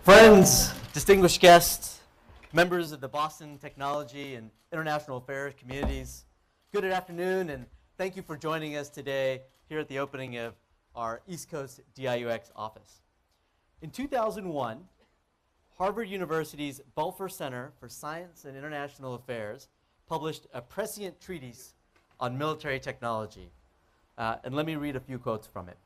Friends, distinguished guests, members of the Boston Technology and International Affairs communities, good afternoon, and thank you for joining us today here at the opening of our East Coast DIUx office. In 2001, Harvard University's Belfer Center for Science and International Affairs published a prescient treatise on military technology. And let me read a few quotes from it.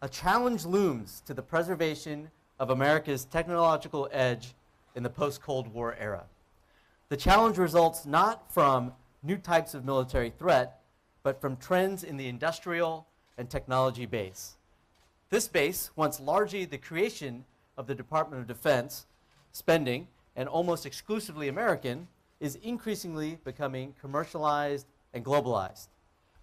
"A challenge looms to the preservation of America's technological edge in the post-Cold War era. The challenge results not from new types of military threat, but from trends in the industrial and technology base. This base, once largely the creation of the Department of Defense spending and almost exclusively American, is increasingly becoming commercialized and globalized.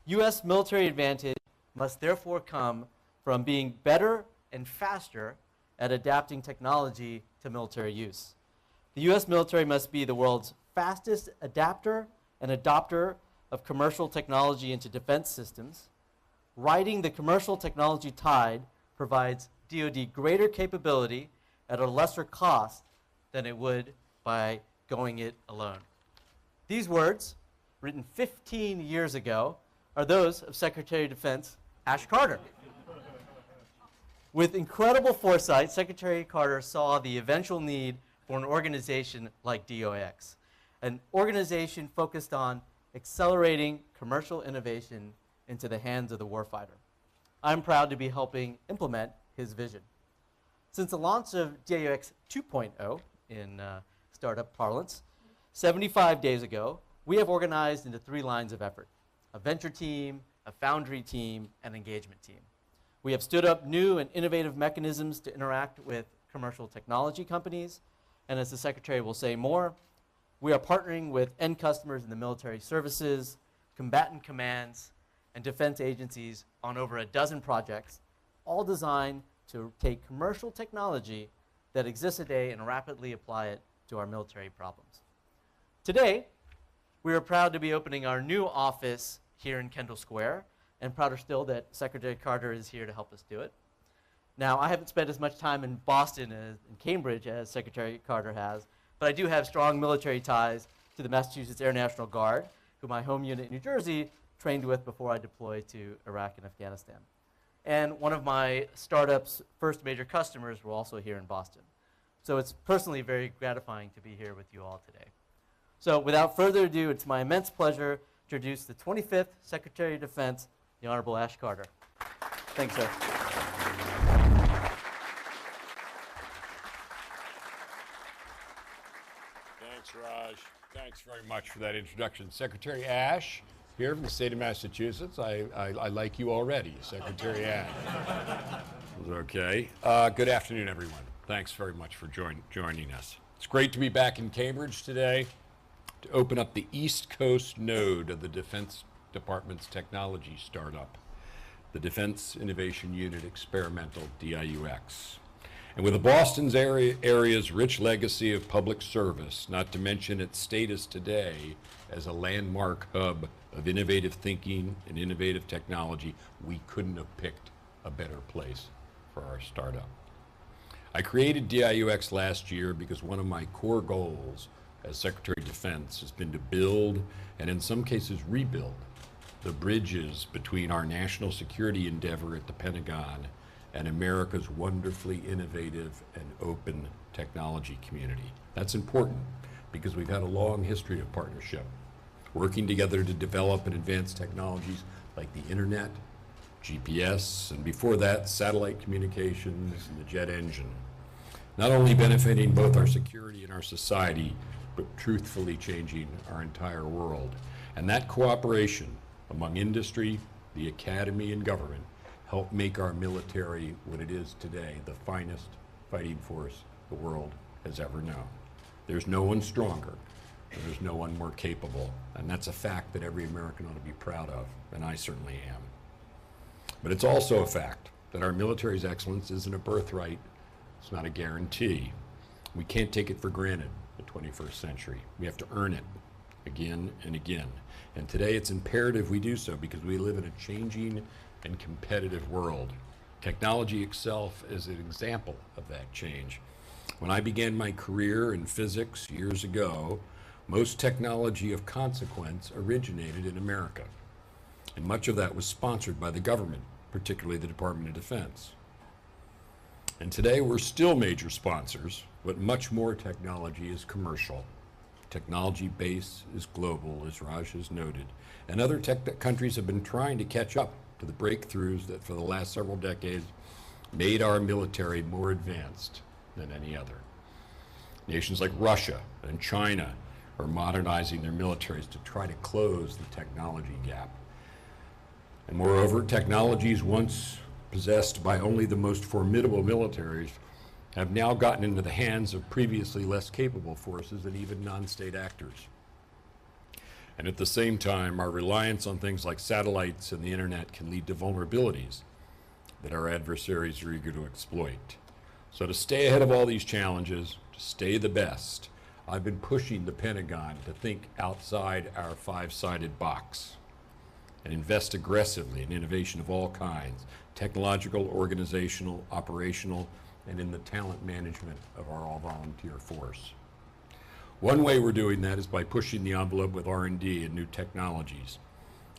U.S. military advantage must therefore come from being better and faster at adapting technology to military use. The U.S. military must be the world's fastest adapter and adopter of commercial technology into defense systems. Riding the commercial technology tide provides DoD greater capability at a lesser cost than it would by going it alone." These words, written 15 years ago, are those of Secretary of Defense Ash Carter. With incredible foresight, Secretary Carter saw the eventual need for an organization like DIUx, an organization focused on accelerating commercial innovation into the hands of the warfighter. I'm proud to be helping implement his vision. Since the launch of DIUx 2.0 in startup parlance, 75 days ago, we have organized into 3 lines of effort: a venture team, a foundry team, and engagement team. We have stood up new and innovative mechanisms to interact with commercial technology companies, and as the Secretary will say more, we are partnering with end customers in the military services, combatant commands, and defense agencies on over a dozen projects, all designed to take commercial technology that exists today and rapidly apply it to our military problems. Today, we are proud to be opening our new office here in Kendall Square, and prouder still that Secretary Carter is here to help us do it. Now, I haven't spent as much time in Boston and Cambridge as Secretary Carter has, but I do have strong military ties to the Massachusetts Air National Guard, who my home unit in New Jersey trained with before I deployed to Iraq and Afghanistan. And one of my startup's first major customers were also here in Boston. So it's personally very gratifying to be here with you all today. So without further ado, it's my immense pleasure to introduce the 25th Secretary of Defense, the Honorable Ash Carter. Thanks, sir. Thanks, Raj. Thanks very much for that introduction. Secretary Ash, here from the state of Massachusetts. I like you already, Secretary Ash. Okay. Good afternoon, everyone. Thanks very much for joining us. It's great to be back in Cambridge today to open up the East Coast node of the Defense Department's technology startup, the Defense Innovation Unit Experimental, DIUx. And with the Boston's area's rich legacy of public service, not to mention its status today as a landmark hub of innovative thinking and innovative technology, we couldn't have picked a better place for our startup. I created DIUx last year because one of my core goals as Secretary of Defense has been to build, and in some cases rebuild, the bridges between our national security endeavor at the Pentagon and America's wonderfully innovative and open technology community. That's important because we've had a long history of partnership, working together to develop and advance technologies like the internet, GPS, and before that, satellite communications and the jet engine. Not only benefiting both our security and our society, but truthfully changing our entire world. And that cooperation among industry, the academy, and government helped make our military what it is today, the finest fighting force the world has ever known. There's no one stronger, and there's no one more capable, and that's a fact that every American ought to be proud of, and I certainly am. But it's also a fact that our military's excellence isn't a birthright, it's not a guarantee. We can't take it for granted in the 21st century. We have to earn it again and again. And today it's imperative we do so because we live in a changing and competitive world. Technology itself is an example of that change. When I began my career in physics years ago, most technology of consequence originated in America, and much of that was sponsored by the government, particularly the Department of Defense. And today we're still major sponsors, but much more technology is commercial. Technology base is global, as Raj has noted, and other countries have been trying to catch up to the breakthroughs that for the last several decades made our military more advanced than any other. Nations like Russia and China are modernizing their militaries to try to close the technology gap. And moreover, technologies once possessed by only the most formidable militaries have now gotten into the hands of previously less capable forces and even non-state actors. And at the same time, our reliance on things like satellites and the internet can lead to vulnerabilities that our adversaries are eager to exploit. So to stay ahead of all these challenges, to stay the best, I've been pushing the Pentagon to think outside our five-sided box and invest aggressively in innovation of all kinds, technological, organizational, operational, and in the talent management of our all-volunteer force. One way we're doing that is by pushing the envelope with R&D and new technologies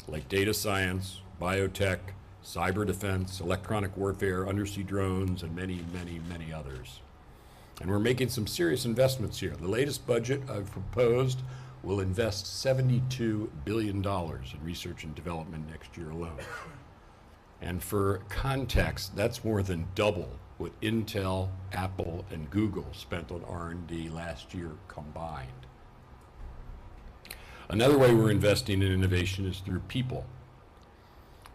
like data science, biotech, cyber defense, electronic warfare, undersea drones, and many, many, many others. And we're making some serious investments here. The latest budget I've proposed will invest $72 billion in research and development next year alone. And for context, that's more than double what Intel, Apple, and Google spent on R&D last year combined. Another way we're investing in innovation is through people.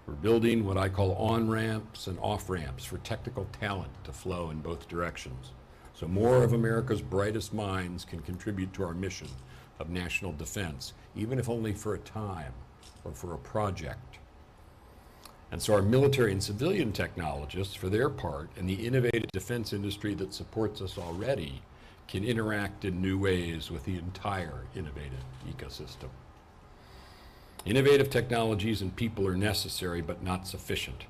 We're building what I call on-ramps and off-ramps for technical talent to flow in both directions, so more of America's brightest minds can contribute to our mission of national defense, even if only for a time or for a project. And so our military and civilian technologists, for their part, and the innovative defense industry that supports us already, can interact in new ways with the entire innovative ecosystem. Innovative technologies and people are necessary but not sufficient,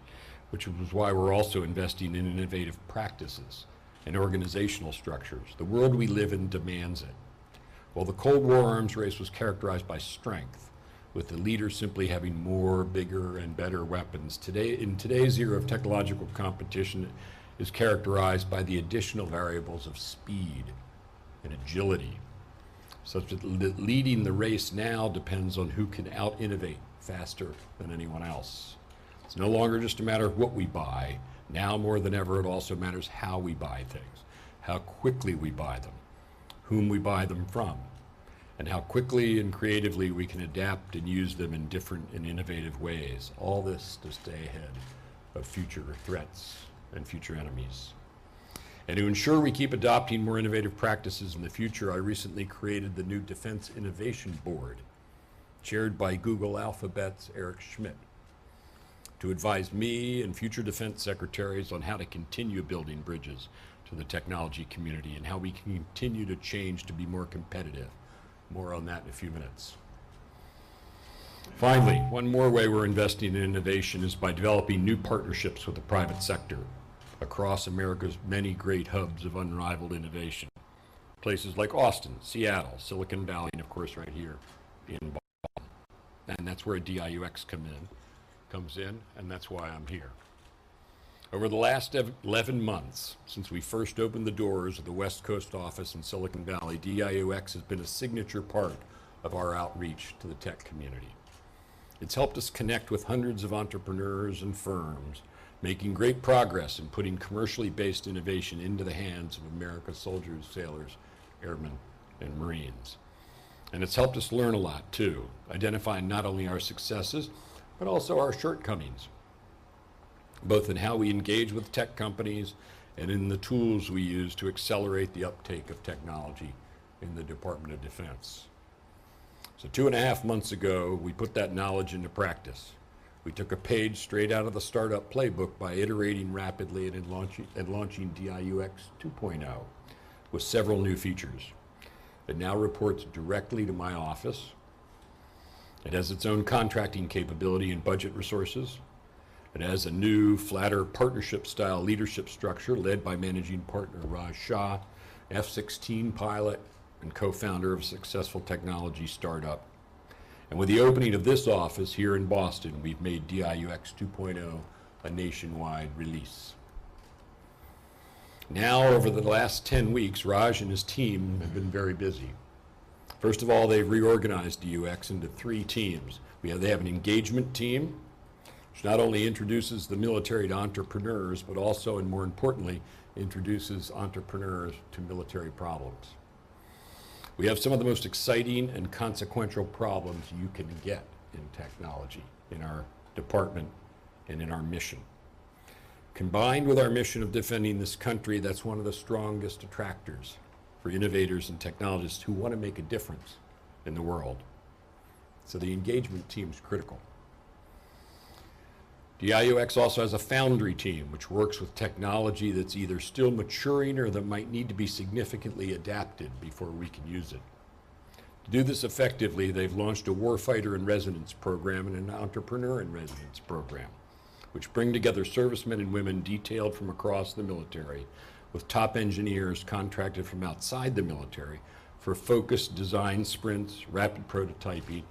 which is why we're also investing in innovative practices and organizational structures. The world we live in demands it. While the Cold War arms race was characterized by strength, with the leaders simply having more, bigger, and better weapons, in today's era of technological competition is characterized by the additional variables of speed and agility, such that leading the race now depends on who can out-innovate faster than anyone else. It's no longer just a matter of what we buy. Now more than ever, it also matters how we buy things, how quickly we buy them, whom we buy them from, and how quickly and creatively we can adapt and use them in different and innovative ways. All this to stay ahead of future threats and future enemies. And to ensure we keep adopting more innovative practices in the future, I recently created the new Defense Innovation Board, chaired by Google Alphabet's Eric Schmidt, to advise me and future defense secretaries on how to continue building bridges to the technology community and how we can continue to change to be more competitive. More on that in a few minutes. Finally, one more way we're investing in innovation is by developing new partnerships with the private sector across America's many great hubs of unrivaled innovation. Places like Austin, Seattle, Silicon Valley, and of course right here in Boston. And that's where DIUx comes in, and that's why I'm here. Over the last 11 months, since we first opened the doors of the West Coast office in Silicon Valley, DIUx has been a signature part of our outreach to the tech community. It's helped us connect with hundreds of entrepreneurs and firms, making great progress in putting commercially based innovation into the hands of America's soldiers, sailors, airmen, and Marines. And it's helped us learn a lot too, identifying not only our successes, but also our shortcomings, both in how we engage with tech companies and in the tools we use to accelerate the uptake of technology in the Department of Defense. So 2.5 months ago, we put that knowledge into practice. We took a page straight out of the startup playbook by iterating rapidly and launching DIUx 2.0 with several new features. It now reports directly to my office. It has its own contracting capability and budget resources. It has a new, flatter partnership-style leadership structure led by managing partner Raj Shah F-16 pilot, and co-founder of a successful technology startup. And with the opening of this office here in Boston, we've made DIUx 2.0 a nationwide release. Now, over the last 10 weeks, Raj and his team have been very busy. First of all, they've reorganized DIUx into 3 teams. They have an engagement team, which not only introduces the military to entrepreneurs, but also, and more importantly, introduces entrepreneurs to military problems. We have some of the most exciting and consequential problems you can get in technology, in our department, and in our mission. Combined with our mission of defending this country, that's one of the strongest attractors for innovators and technologists who want to make a difference in the world. So the engagement team is critical. DIUx also has a Foundry Team, which works with technology that's either still maturing or that might need to be significantly adapted before we can use it. To do this effectively, they've launched a Warfighter in Residence program and an Entrepreneur in Residence program, which bring together servicemen and women detailed from across the military with top engineers contracted from outside the military for focused design sprints, rapid prototyping,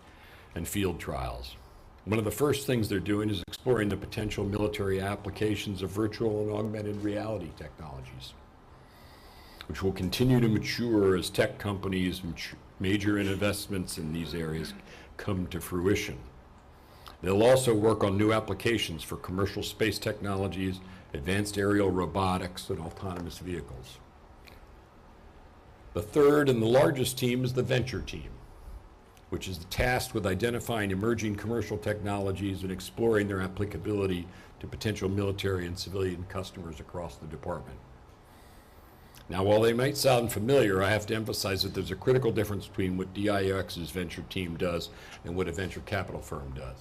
and field trials. One of the first things they're doing is exploring the potential military applications of virtual and augmented reality technologies, which will continue to mature as tech companies' major investments in these areas come to fruition. They'll also work on new applications for commercial space technologies, advanced aerial robotics, and autonomous vehicles. The third and the largest team is the Venture Team, which is tasked with identifying emerging commercial technologies and exploring their applicability to potential military and civilian customers across the department. Now, while they might sound familiar, I have to emphasize that there's a critical difference between what DIUx's venture team does and what a venture capital firm does.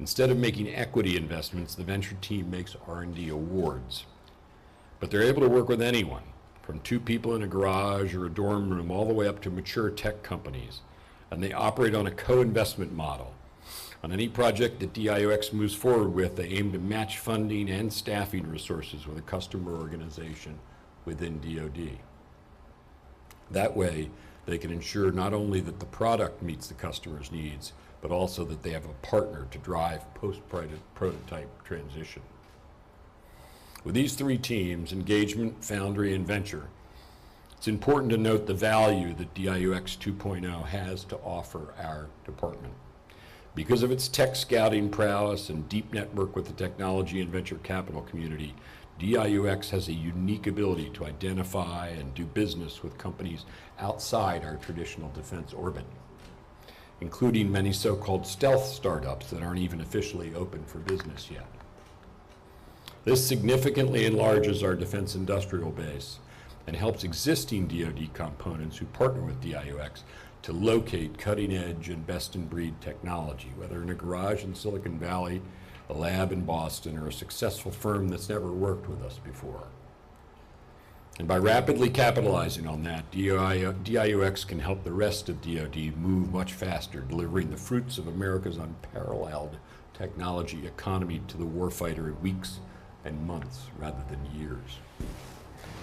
Instead of making equity investments, the venture team makes R&D awards. But they're able to work with anyone, from 2 people in a garage or a dorm room all the way up to mature tech companies. And they operate on a co-investment model. On any project that DIUx moves forward with, they aim to match funding and staffing resources with a customer organization within DoD. That way, they can ensure not only that the product meets the customer's needs, but also that they have a partner to drive post-prototype transition. With these 3 teams, engagement, foundry, and venture, it's important to note the value that DIUx 2.0 has to offer our department. Because of its tech scouting prowess and deep network with the technology and venture capital community, DIUx has a unique ability to identify and do business with companies outside our traditional defense orbit, including many so-called stealth startups that aren't even officially open for business yet. This significantly enlarges our defense industrial base and helps existing DoD components who partner with DIUx to locate cutting-edge and best-in-breed technology, whether in a garage in Silicon Valley, a lab in Boston, or a successful firm that's never worked with us before. And by rapidly capitalizing on that, DIUx can help the rest of DoD move much faster, delivering the fruits of America's unparalleled technology economy to the warfighter in weeks and months rather than years.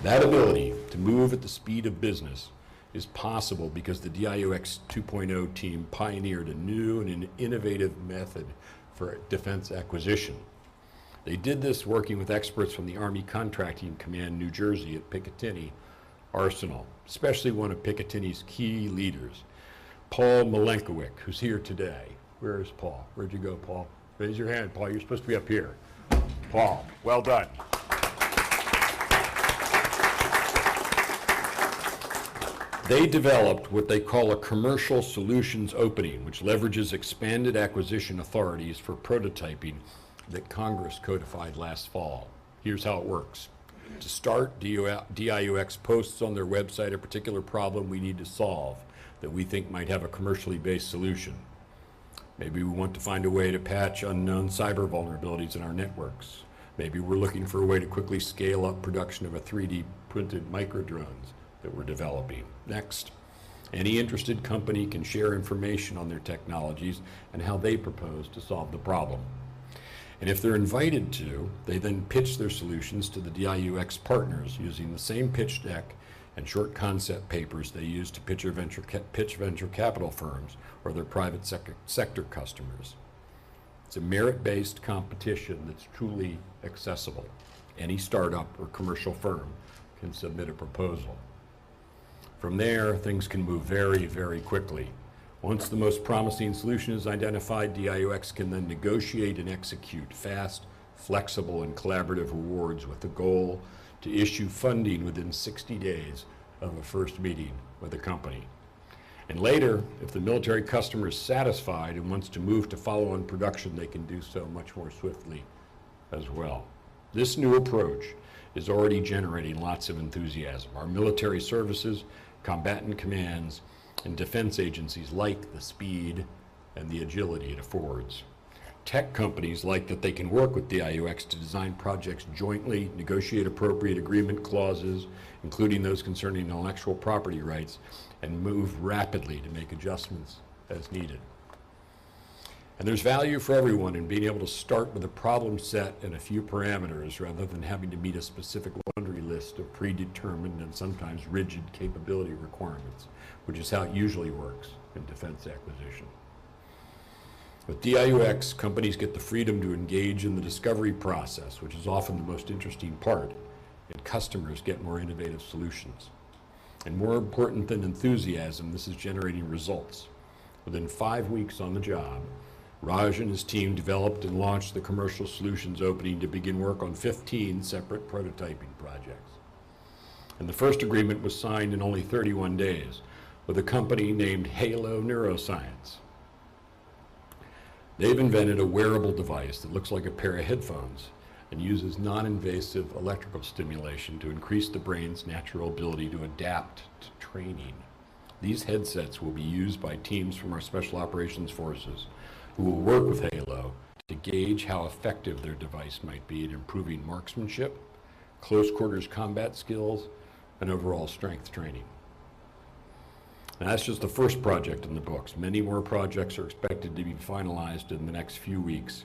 That ability to move at the speed of business is possible because the DIUx 2.0 team pioneered a new and an innovative method for defense acquisition. They did this working with experts from the Army Contracting Command, New Jersey at Picatinny Arsenal, especially one of Picatinny's key leaders, Paul Mckinley, who's here today. Where is Paul? Where'd you go, Paul? Raise your hand, Paul. You're supposed to be up here. Paul, well done. They developed what they call a commercial solutions opening, which leverages expanded acquisition authorities for prototyping that Congress codified last fall. Here's how it works. To start, DIUx posts on their website a particular problem we need to solve that we think might have a commercially based solution. Maybe we want to find a way to patch unknown cyber vulnerabilities in our networks. Maybe we're looking for a way to quickly scale up production of a 3D printed microdrones that we're developing. Next, any interested company can share information on their technologies and how they propose to solve the problem. And if they're invited to, they then pitch their solutions to the DIUx partners using the same pitch deck and short concept papers they use to pitch venture capital firms or their private sector customers. It's a merit-based competition that's truly accessible. Any startup or commercial firm can submit a proposal. From there, things can move very, very quickly. Once the most promising solution is identified, DIUx can then negotiate and execute fast, flexible, and collaborative rewards with the goal to issue funding within 60 days of a first meeting with the company. And later, if the military customer is satisfied and wants to move to follow-on production, they can do so much more swiftly as well. This new approach is already generating lots of enthusiasm. Our military services, combatant commands, and defense agencies like the speed and the agility it affords. Tech companies like that they can work with DIUx to design projects jointly, negotiate appropriate agreement clauses, including those concerning intellectual property rights, and move rapidly to make adjustments as needed. And there's value for everyone in being able to start with a problem set and a few parameters rather than having to meet a specific laundry list of predetermined and sometimes rigid capability requirements, which is how it usually works in defense acquisition. With DIUx, companies get the freedom to engage in the discovery process, which is often the most interesting part, and customers get more innovative solutions. And more important than enthusiasm, this is generating results. Within 5 weeks on the job, Raj and his team developed and launched the commercial solutions opening to begin work on 15 separate prototyping projects. And the first agreement was signed in only 31 days with a company named Halo Neuroscience. They've invented a wearable device that looks like a pair of headphones and uses non-invasive electrical stimulation to increase the brain's natural ability to adapt to training. These headsets will be used by teams from our Special Operations Forces who will work with Halo to gauge how effective their device might be at improving marksmanship, close quarters combat skills, and overall strength training. Now, that's just the first project in the books. Many more projects are expected to be finalized in the next few weeks,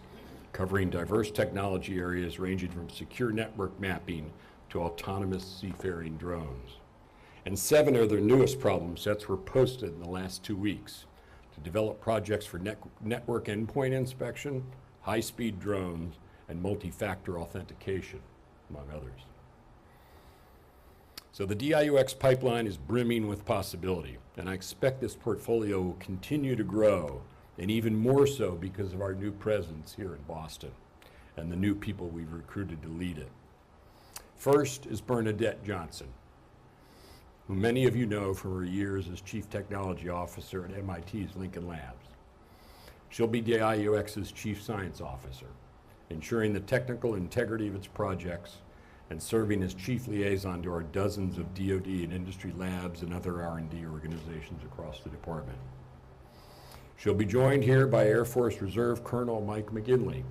covering diverse technology areas ranging from secure network mapping to autonomous seafaring drones. And 7 of their newest problem sets were posted in the last 2 weeks to develop projects for network endpoint inspection, high-speed drones, and multi-factor authentication, among others. So the DIUx pipeline is brimming with possibility, and I expect this portfolio will continue to grow, and even more so because of our new presence here in Boston and the new people we've recruited to lead it. First is Bernadette Johnson, who many of you know from her years as Chief Technology Officer at MIT's Lincoln Labs. She'll be DIUx's Chief Science Officer, ensuring the technical integrity of its projects and serving as chief liaison to our dozens of DoD and industry labs and other R&D organizations across the department. She'll be joined here by Air Force Reserve Colonel Mike Mckinley.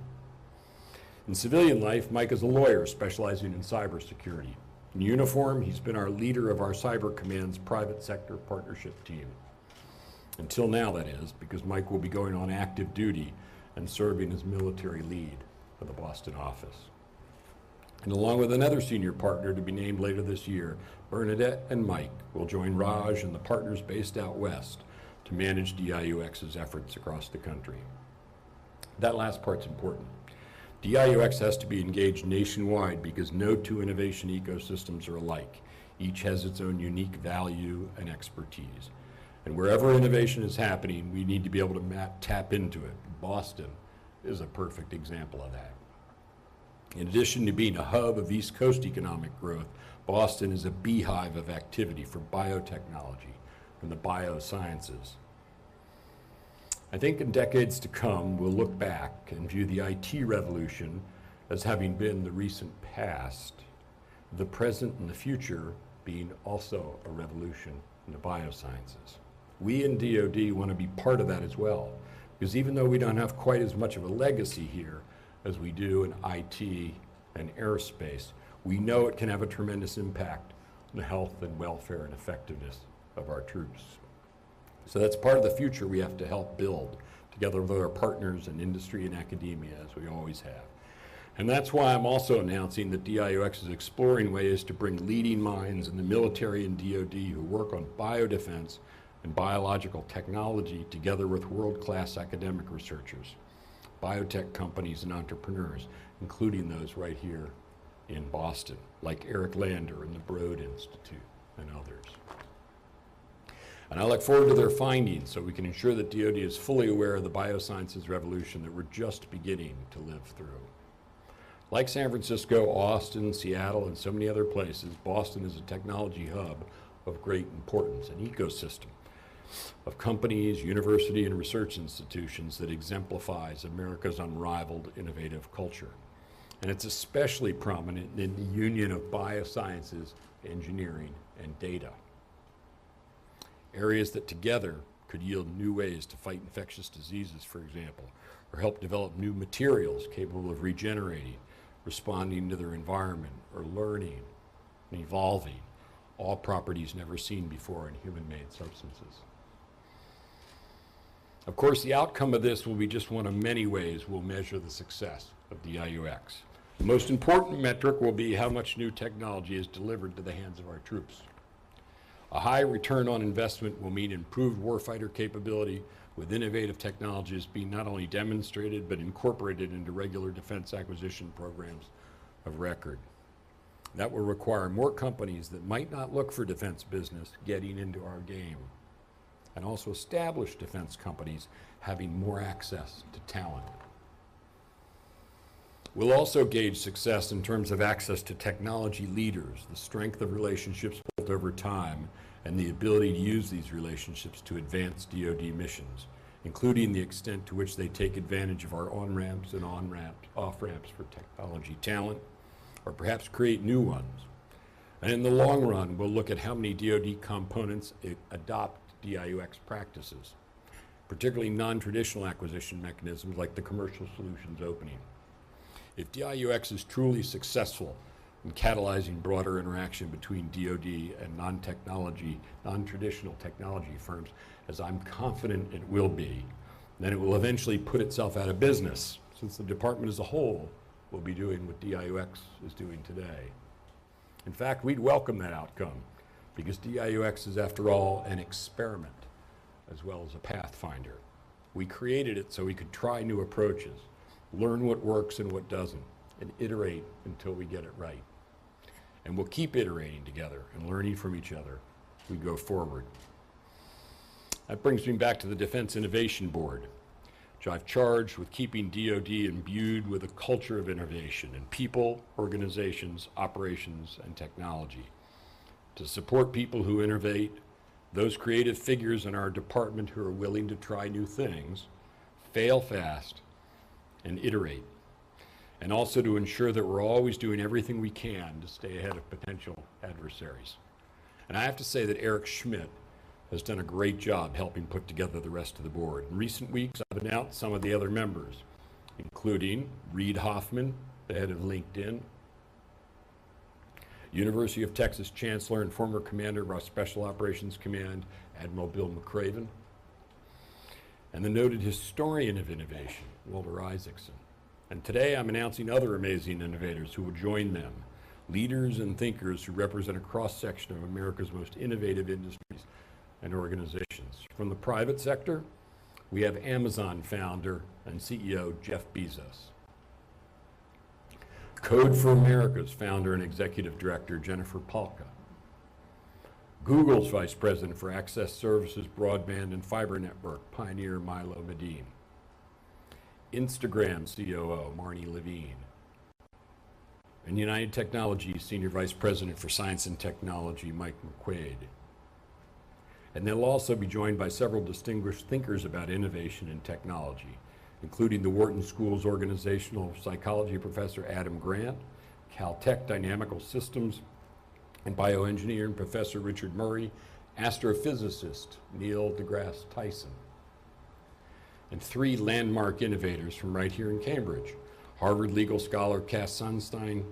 In civilian life, Mike is a lawyer specializing in cybersecurity. In uniform, he's been our leader of our Cyber Command's private sector partnership team. Until now, that is, because Mike will be going on active duty and serving as military lead for the Boston office. And along with another senior partner to be named later this year, Bernadette and Mike will join Raj and the partners based out west to manage DIUx's efforts across the country. That last part's important. DIUx has to be engaged nationwide because no two innovation ecosystems are alike. Each has its own unique value and expertise. And wherever innovation is happening, we need to be able to tap into it. Boston is a perfect example of that. In addition to being a hub of East Coast economic growth, Boston is a beehive of activity for biotechnology and the biosciences. I think in decades to come, we'll look back and view the IT revolution as having been the recent past, the present and the future being also a revolution in the biosciences. We in DoD want to be part of that as well, because even though we don't have quite as much of a legacy here as we do in IT and aerospace, we know it can have a tremendous impact on the health and welfare and effectiveness of our troops. So that's part of the future we have to help build together with our partners in industry and academia, as we always have. And that's why I'm also announcing that DIUx is exploring ways to bring leading minds in the military and DoD who work on biodefense and biological technology together with world-class academic researchers, biotech companies and entrepreneurs, including those right here in Boston, like Eric Lander and the Broad Institute and others. And I look forward to their findings so we can ensure that DoD is fully aware of the biosciences revolution that we're just beginning to live through. Like San Francisco, Austin, Seattle, and so many other places, Boston is a technology hub of great importance, an ecosystem of companies, university, and research institutions that exemplifies America's unrivaled innovative culture. And it's especially prominent in the union of biosciences, engineering, and data. Areas that together could yield new ways to fight infectious diseases, for example, or help develop new materials capable of regenerating, responding to their environment, or learning and evolving, all properties never seen before in human-made substances. Of course, the outcome of this will be just one of many ways we'll measure the success of DIUx. The most important metric will be how much new technology is delivered to the hands of our troops. A high return on investment will mean improved warfighter capability with innovative technologies being not only demonstrated but incorporated into regular defense acquisition programs of record. That will require more companies that might not look for defense business getting into our game, and also established defense companies having more access to talent. We'll also gauge success in terms of access to technology leaders, the strength of relationships built over time, and the ability to use these relationships to advance DoD missions, including the extent to which they take advantage of our on-ramps and off-ramps for technology talent, or perhaps create new ones. And in the long run, we'll look at how many DoD components adopt DIUx practices, particularly non-traditional acquisition mechanisms like the commercial solutions opening. If DIUx is truly successful in catalyzing broader interaction between DoD and non-traditional technology firms, as I'm confident it will be, then it will eventually put itself out of business, since the department as a whole will be doing what DIUx is doing today. In fact, we'd welcome that outcome, because DIUx is, after all, an experiment as well as a pathfinder. We created it so we could try new approaches, learn what works and what doesn't, and iterate until we get it right. And we'll keep iterating together and learning from each other as we go forward. That brings me back to the Defense Innovation Board, which I've charged with keeping DoD imbued with a culture of innovation in people, organizations, operations, and technology. To support people who innovate, those creative figures in our department who are willing to try new things, fail fast, and iterate. And also to ensure that we're always doing everything we can to stay ahead of potential adversaries. And I have to say that Eric Schmidt has done a great job helping put together the rest of the board. In recent weeks, I've announced some of the other members, including Reid Hoffman, the head of LinkedIn, University of Texas Chancellor and former commander of our Special Operations Command, Admiral Bill McCraven, and the noted historian of innovation, Walter Isaacson. And today I'm announcing other amazing innovators who will join them, leaders and thinkers who represent a cross-section of America's most innovative industries and organizations. From the private sector, we have Amazon founder and CEO Jeff Bezos. Code for America's founder and executive director Jennifer Palka. Google's vice president for access services, broadband, and fiber network, pioneer Milo Medin. Instagram COO Marnie Levine. And United Technologies senior vice president for science and technology, Mike McQuaid. And they'll also be joined by several distinguished thinkers about innovation and technology, including the Wharton School's organizational psychology professor Adam Grant, Caltech Dynamical Systems and bioengineer Professor Richard Murray, astrophysicist Neil deGrasse Tyson, and three landmark innovators from right here in Cambridge, Harvard legal scholar Cass Sunstein,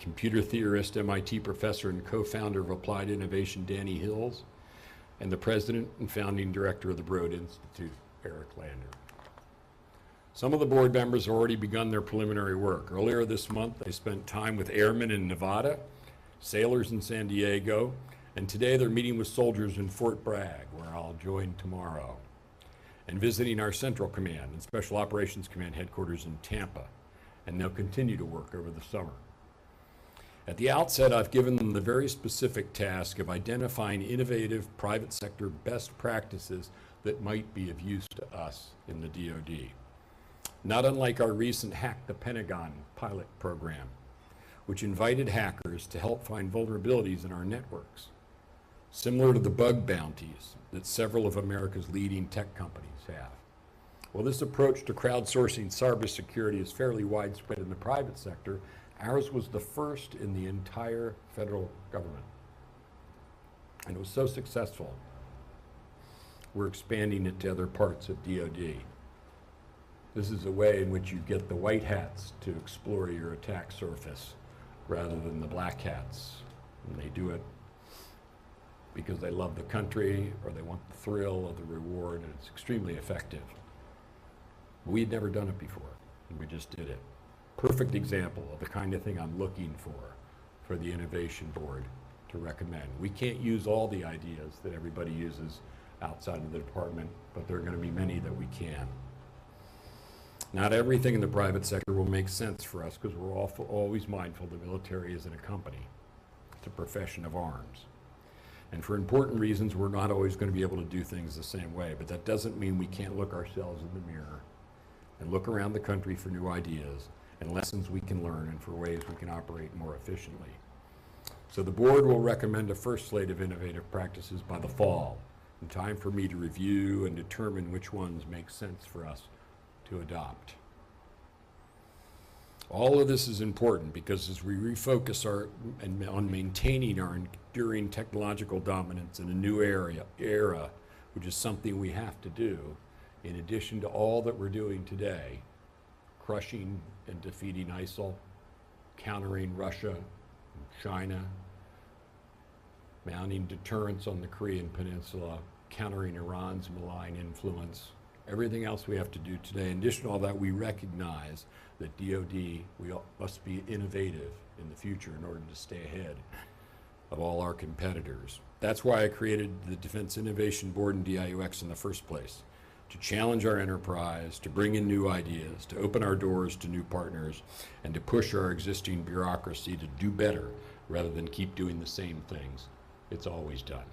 computer theorist, MIT professor and co-founder of Applied Innovation Danny Hills, and the president and founding director of the Broad Institute, Eric Lander. Some of the board members have already begun their preliminary work. Earlier this month, they spent time with airmen in Nevada, sailors in San Diego, and today they're meeting with soldiers in Fort Bragg, where I'll join tomorrow, and visiting our Central Command and Special Operations Command headquarters in Tampa, and they'll continue to work over the summer. At the outset, I've given them the very specific task of identifying innovative private sector best practices that might be of use to us in the DoD. Not unlike our recent Hack the Pentagon pilot program, which invited hackers to help find vulnerabilities in our networks, similar to the bug bounties that several of America's leading tech companies have. While this approach to crowdsourcing cybersecurity is fairly widespread in the private sector, ours was the first in the entire federal government. And it was so successful, we're expanding it to other parts of DoD. This is a way in which you get the white hats to explore your attack surface rather than the black hats. And they do it because they love the country or they want the thrill of the reward, and it's extremely effective. We'd never done it before, and we just did it. Perfect example of the kind of thing I'm looking for the Innovation Board to recommend. We can't use all the ideas that everybody uses outside of the department, but there are going to be many that we can. Not everything in the private sector will make sense for us because we're always mindful the military isn't a company. It's a profession of arms. And for important reasons, we're not always going to be able to do things the same way, but that doesn't mean we can't look ourselves in the mirror and look around the country for new ideas and lessons we can learn and for ways we can operate more efficiently. So the board will recommend a first slate of innovative practices by the fall, in time for me to review and determine which ones make sense for us to adopt. All of this is important because as we refocus on maintaining our enduring technological dominance in a new era, which is something we have to do, in addition to all that we're doing today, crushing and defeating ISIL, countering Russia and China, mounting deterrence on the Korean Peninsula, countering Iran's malign influence, everything else we have to do today. In addition to all that, we recognize that DoD must be innovative in the future in order to stay ahead of all our competitors. That's why I created the Defense Innovation Board and DIUx in the first place, to challenge our enterprise, to bring in new ideas, to open our doors to new partners, and to push our existing bureaucracy to do better rather than keep doing the same things it's always done.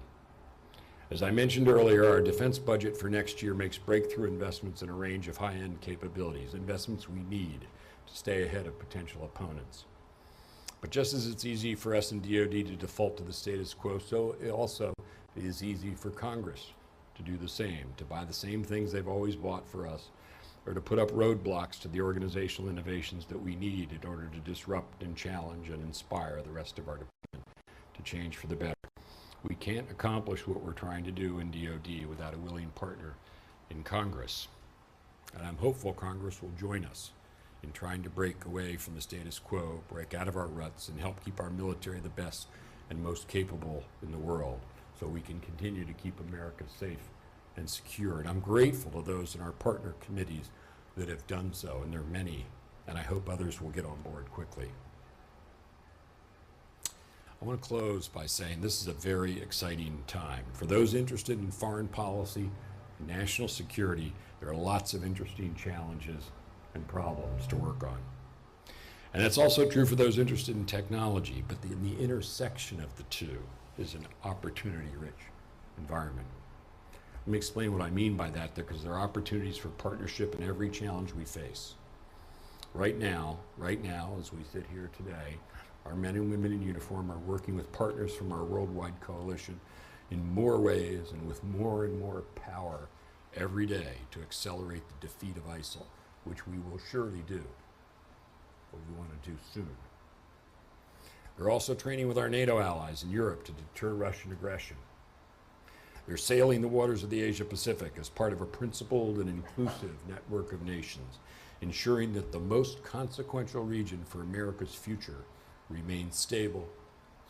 As I mentioned earlier, our defense budget for next year makes breakthrough investments in a range of high-end capabilities, investments we need to stay ahead of potential opponents. But just as it's easy for us in DoD to default to the status quo, so it also is easy for Congress to do the same, to buy the same things they've always bought for us, or to put up roadblocks to the organizational innovations that we need in order to disrupt and challenge and inspire the rest of our department to change for the better. We can't accomplish what we're trying to do in DoD without a willing partner in Congress. And I'm hopeful Congress will join us in trying to break away from the status quo, break out of our ruts, and help keep our military the best and most capable in the world so we can continue to keep America safe and secure. And I'm grateful to those in our partner committees that have done so, and there are many, and I hope others will get on board quickly. I want to close by saying this is a very exciting time. For those interested in foreign policy and national security, there are lots of interesting challenges and problems to work on. And that's also true for those interested in technology, but in the intersection of the two is an opportunity-rich environment. Let me explain what I mean by that, because there are opportunities for partnership in every challenge we face. Right now, as we sit here today, our men and women in uniform are working with partners from our worldwide coalition in more ways and with more and more power every day to accelerate the defeat of ISIL, which we will surely do, but we want to do soon. They're also training with our NATO allies in Europe to deter Russian aggression. They're sailing the waters of the Asia-Pacific as part of a principled and inclusive network of nations, ensuring that the most consequential region for America's future remains stable,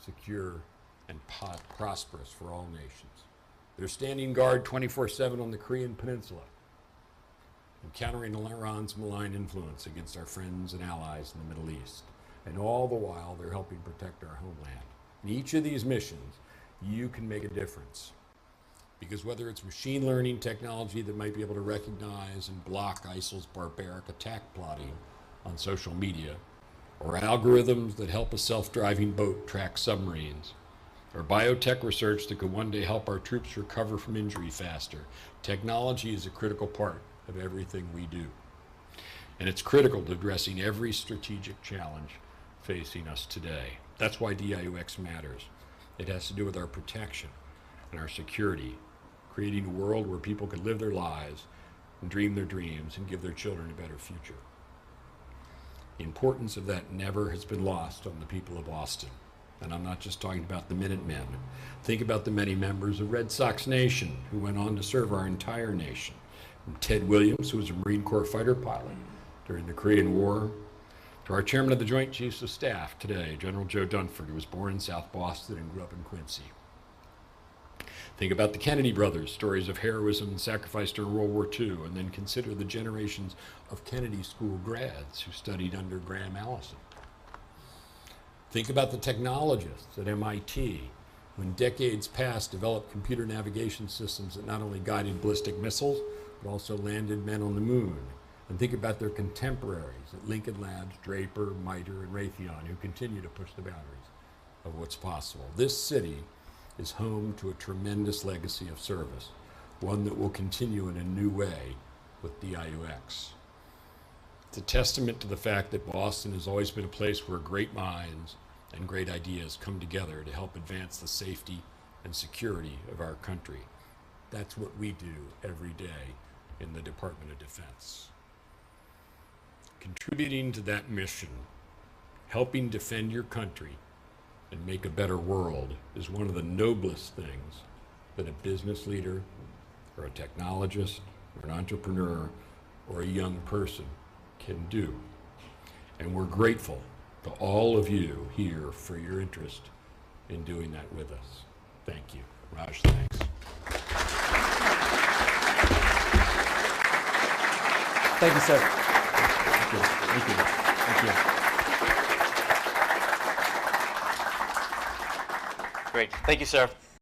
secure, and prosperous for all nations. They're standing guard 24/7 on the Korean Peninsula, and countering Iran's malign influence against our friends and allies in the Middle East. And all the while, they're helping protect our homeland. In each of these missions, you can make a difference. Because whether it's machine learning technology that might be able to recognize and block ISIL's barbaric attack plotting on social media, or algorithms that help a self-driving boat track submarines, or biotech research that could one day help our troops recover from injury faster, technology is a critical part of everything we do. And it's critical to addressing every strategic challenge facing us today. That's why DIUx matters. It has to do with our protection and our security, creating a world where people can live their lives and dream their dreams and give their children a better future. The importance of that never has been lost on the people of Boston. And I'm not just talking about the Minutemen. Think about the many members of Red Sox Nation who went on to serve our entire nation. From Ted Williams, who was a Marine Corps fighter pilot during the Korean War, to our chairman of the Joint Chiefs of Staff today, General Joe Dunford, who was born in South Boston and grew up in Quincy. Think about the Kennedy brothers, stories of heroism and sacrifice during World War II, and then consider the generations of Kennedy School grads who studied under Graham Allison. Think about the technologists at MIT, who in decades past developed computer navigation systems that not only guided ballistic missiles, but also landed men on the moon. And think about their contemporaries at Lincoln Labs, Draper, MITRE, and Raytheon, who continue to push the boundaries of what's possible. This city is home to a tremendous legacy of service, one that will continue in a new way with DIUx. It's a testament to the fact that Boston has always been a place where great minds and great ideas come together to help advance the safety and security of our country. That's what we do every day in the Department of Defense. Contributing to that mission, helping defend your country and make a better world is one of the noblest things that a business leader or a technologist or an entrepreneur or a young person can do. And we're grateful to all of you here for your interest in doing that with us. Thank you. Raj, thanks. Thank you, sir. Thank you. Thank you. Thank you. Great. Thank you, sir.